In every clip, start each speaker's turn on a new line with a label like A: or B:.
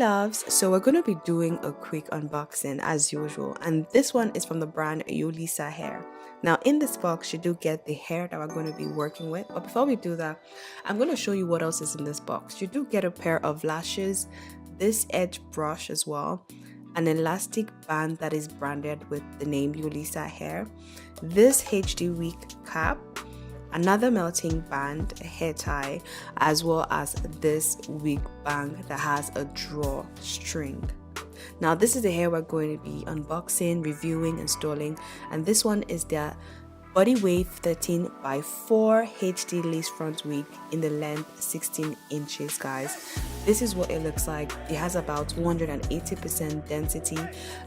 A: loves, so we're going to be doing a quick unboxing as usual, and this one is from the brand Yolissa hair. Now in this box you do get the hair that we're going to be working with, but before we do that, I'm going to show you what else is in this box. You do get a pair of lashes, this edge brush as well, an elastic band that is branded with the name Yolissa hair, this HD wig cap, another melting band, a hair tie, as well as this wig bang that has a drawstring. Now this is the hair we're going to be unboxing, reviewing, installing, and this one is the Body Wave 13 by 4 HD lace front wig in the length 16 inches, guys. This is what it looks like. It has about 180% density.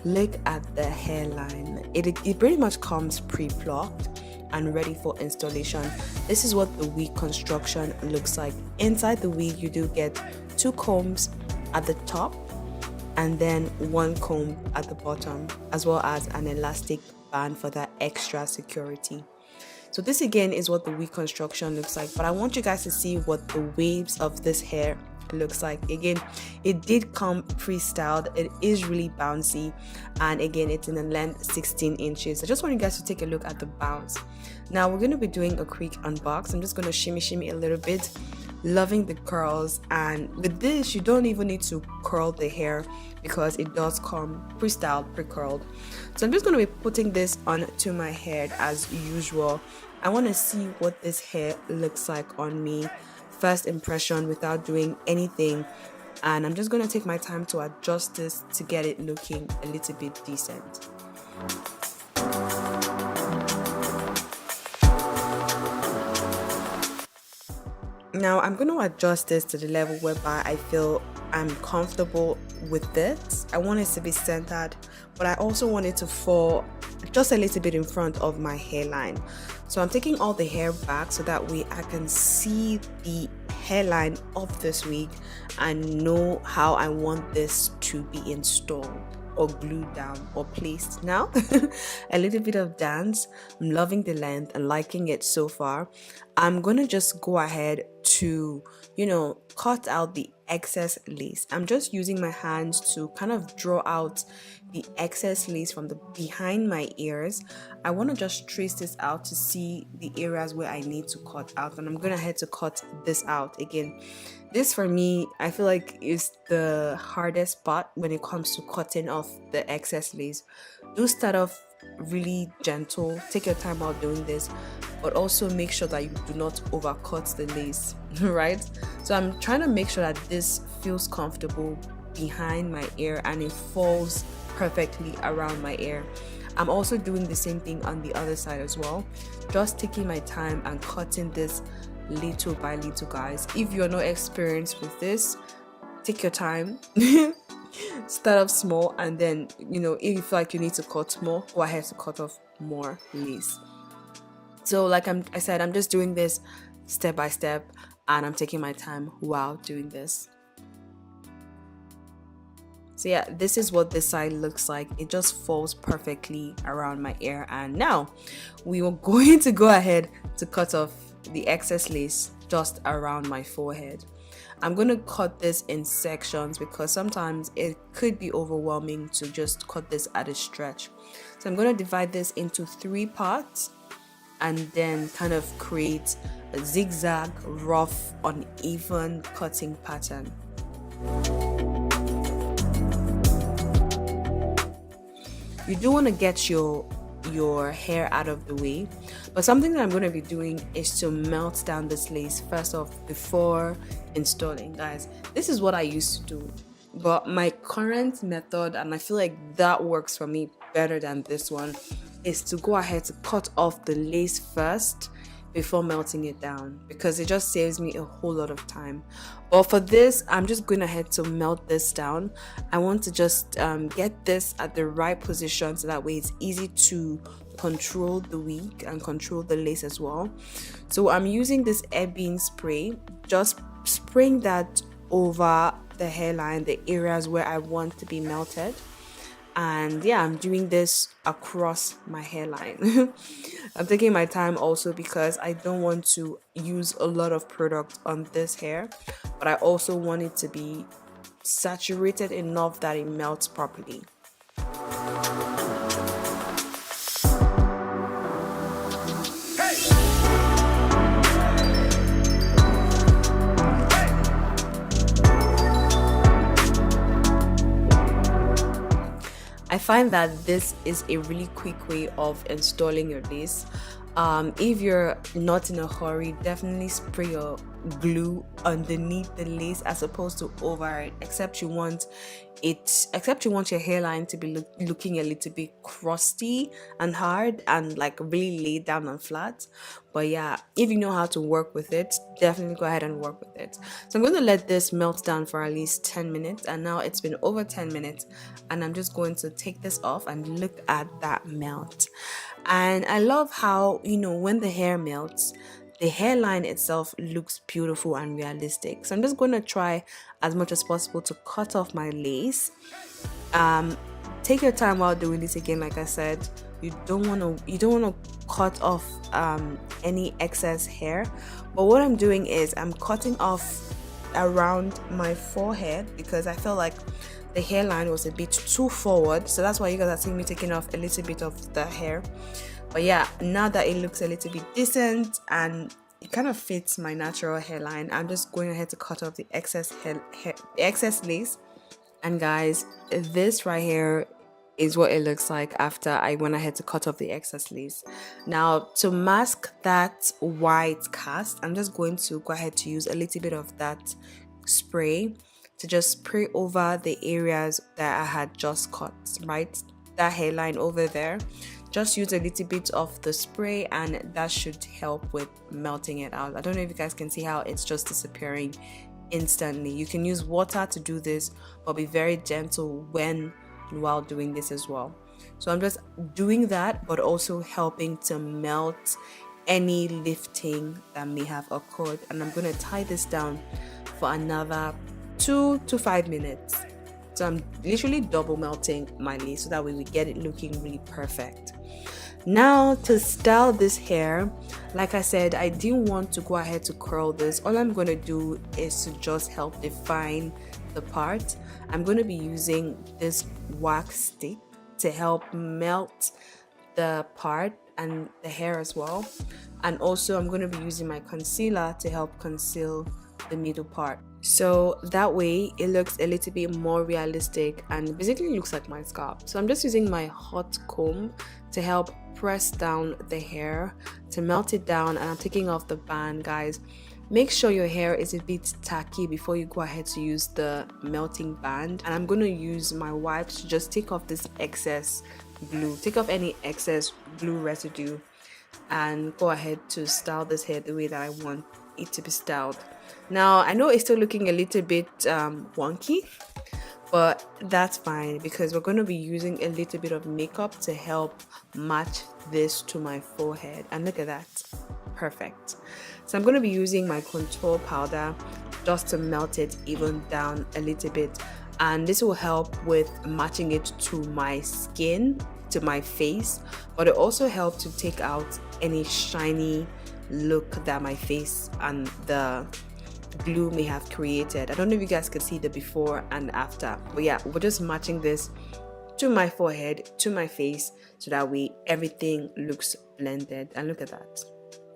A: Look at the hairline. It pretty much comes pre-plucked and ready for installation. This is what the wig construction looks like. Inside the wig you do get 2 combs at the top and then 1 comb at the bottom, as well as an elastic band for that extra security. So this again is what the wig construction looks like, but I want you guys to see what the waves of this hair looks like. Again, it did come pre-styled. It is really bouncy, and again it's in the length 16 inches. I just want you guys to take a look at the bounce. Now we're going to be doing a quick unbox. I'm just going to shimmy a little bit. Loving the curls, and with this you don't even need to curl the hair because it does come pre-styled, pre-curled. So I'm just going to be putting this onto my head as usual. I want to see what this hair looks like on me, first impression, without doing anything, and I'm just going to take my time to adjust this to get it looking a little bit decent. Now I'm going to adjust this to the level whereby I feel I'm comfortable with this. I want it to be centered, but I also want it to fall just a little bit in front of my hairline. So I'm taking all the hair back so that way I can see the hairline of this wig and know how I want this to be installed or glued down or placed. Now a little bit of dance. I'm loving the length and liking it so far. I'm gonna just go ahead to cut out the excess lace. I'm just using my hands to kind of draw out the excess lace from the behind my ears. I want to just trace this out to see the areas where I need to cut out, and I'm gonna head to cut this out. Again, this for me, I feel like is the hardest part when it comes to cutting off the excess lace. Do start off really gentle, take your time out doing this, but also make sure that you do not overcut the lace, right? So I'm trying to make sure that this feels comfortable behind my ear and it falls perfectly around my ear. I'm also doing the same thing on the other side as well, just taking my time and cutting this little by little, guys. If you're not experienced with this, take your time. Start off small, and then if you feel like you need to cut more, go ahead to cut off more lace. So like I said, I'm just doing this step by step, and I'm taking my time while doing this. So yeah, this is what this side looks like. It just falls perfectly around my ear, and now we are going to go ahead to cut off the excess lace just around my forehead. I'm going to cut this in sections because sometimes it could be overwhelming to just cut this at a stretch. So I'm going to divide this into 3 parts and then kind of create a zigzag, rough, uneven cutting pattern. You do want to get your hair out of the way, but something that I'm going to be doing is to melt down this lace first off before installing. Guys, this is what I used to do, but my current method, and I feel like that works for me better than this one, is to go ahead to cut off the lace first before melting it down, because it just saves me a whole lot of time. But for this, I'm just going ahead to melt this down. I want to just get this at the right position so that way it's easy to control the wig and control the lace as well. So I'm using this ebony spray, just spraying that over the hairline, the areas where I want to be melted. And yeah, I'm doing this across my hairline. I'm taking my time also because I don't want to use a lot of product on this hair, but I also want it to be saturated enough that it melts properly. I find that this is a really quick way of installing your lace. If you're not in a hurry, definitely spray your glue underneath the lace as opposed to over it, except you want your hairline to be looking a little bit crusty and hard and like really laid down and flat. But yeah, if you know how to work with it, definitely go ahead and work with it. So I'm going to let this melt down for at least 10 minutes, and now it's been over 10 minutes, and I'm just going to take this off and look at that melt. And I love how, when the hair melts, the hairline itself looks beautiful and realistic. So I'm just going to try as much as possible to cut off my lace. Take your time while doing this. Again, like I said, you don't want to cut off any excess hair. But what I'm doing is I'm cutting off around my forehead because I felt like the hairline was a bit too forward. So that's why you guys are seeing me taking off a little bit of the hair. But yeah, now that it looks a little bit decent and it kind of fits my natural hairline, I'm just going ahead to cut off the excess excess lace. And guys, this right here is what it looks like after I went ahead to cut off the excess lace. Now, to mask that white cast, I'm just going to go ahead to use a little bit of that spray to just spray over the areas that I had just cut, right? That hairline over there. Just use a little bit of the spray and that should help with melting it out. I don't know if you guys can see how it's just disappearing instantly. You can use water to do this, but be very gentle while doing this as well. So I'm just doing that, but also helping to melt any lifting that may have occurred. And I'm going to tie this down for another 2 to 5 minutes. So I'm literally double melting my lace so that way we get it looking really perfect. Now to style this hair, like I said, I didn't want to go ahead to curl this. All I'm going to do is to just help define the part. I'm going to be using this wax stick to help melt the part and the hair as well. And also I'm going to be using my concealer to help conceal the middle part. So that way it looks a little bit more realistic and basically looks like my scalp. So I'm just using my hot comb to help press down the hair to melt it down, and I'm taking off the band. Guys, make sure your hair is a bit tacky before you go ahead to use the melting band. And I'm going to use my wipes to just take off this excess glue, take off any excess glue residue, and go ahead to style this hair the way that I want it to be styled. Now I know it's still looking a little bit wonky, but that's fine because we're going to be using a little bit of makeup to help match this to my forehead. And look at that, perfect. So I'm going to be using my contour powder just to melt it even down a little bit, and this will help with matching it to my skin, to my face, but it also helps to take out any shiny look that my face and the glue may have created. I don't know if you guys could see the before and after, but yeah, we're just matching this to my forehead, to my face, so that way everything looks blended. And look at that,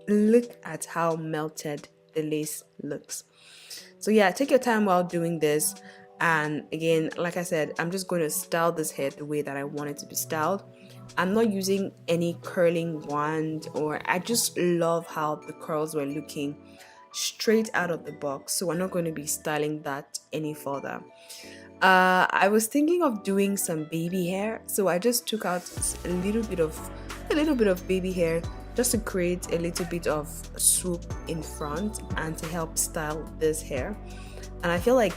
A: look at how melted the lace looks. So yeah, take your time while doing this. And again, like I said, I'm just going to style this hair the way that I want it to be styled. I'm not using any curling wand, or I just love how the curls were looking straight out of the box, so we're not going to be styling that any further. I was thinking of doing some baby hair, so I just took out a little bit of baby hair just to create a little bit of swoop in front and to help style this hair. And I feel like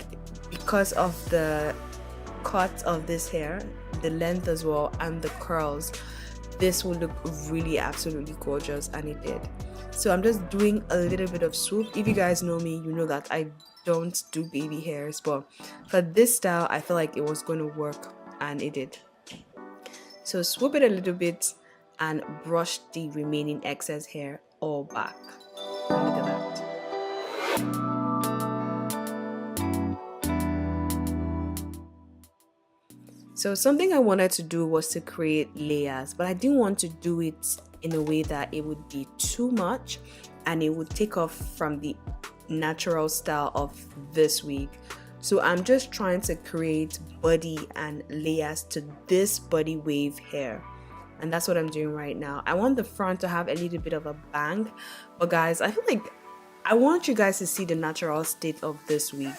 A: because of the cut of this hair, the length as well, and the curls, this will look really absolutely gorgeous, and it did. So I'm just doing a little bit of swoop. If you guys know me, you know that I don't do baby hairs, but for this style I feel like it was going to work, and it did. So swoop it a little bit and brush the remaining excess hair all back. And look at that. So something I wanted to do was to create layers, but I didn't want to do it in a way that it would be too much and it would take off from the natural style of this wig. So I'm just trying to create body and layers to this body wave hair. And that's what I'm doing right now. I want the front to have a little bit of a bang, but guys, I feel like I want you guys to see the natural state of this wig.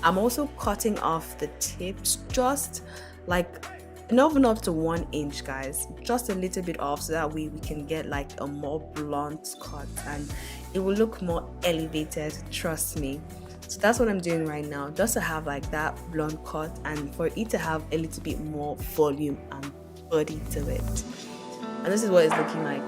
A: I'm also cutting off the tips, just like not enough to 1 inch, guys, just a little bit off, so that way we can get like a more blunt cut and it will look more elevated, trust me. So that's what I'm doing right now, just to have like that blunt cut and for it to have a little bit more volume and body to it. And this is what it's looking like.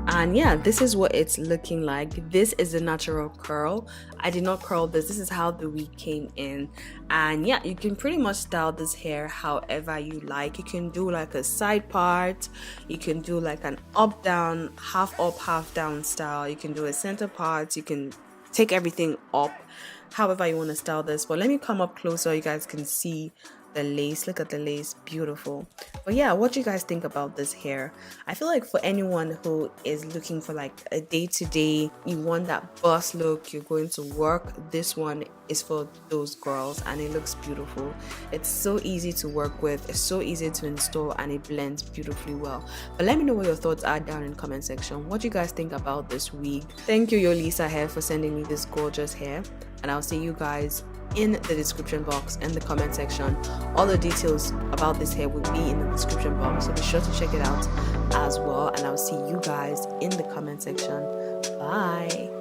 A: And yeah, this is what it's looking like. This is a natural curl. I did not curl this. This is how the wig came in. And yeah, you can pretty much style this hair however you like. You can do like a side part, you can do like an up down, half up half down style, you can do a center part, you can take everything up however you want to style this. But let me come up closer so you guys can see the lace. Look at the lace, beautiful. But yeah, what do you guys think about this hair? I feel like for anyone who is looking for like a day-to-day, you want that boss look, you're going to work, this one is for those girls and it looks beautiful. It's so easy to work with, it's so easy to install, and it blends beautifully well. But let me know what your thoughts are down in the comment section. What do you guys think about this wig? Thank you Yolissa hair for sending me this gorgeous hair, and I'll see you guys in the description box and the comment section. All the details about this hair will be in the description box, so be sure to check it out as well, and I'll see you guys in the comment section. Bye.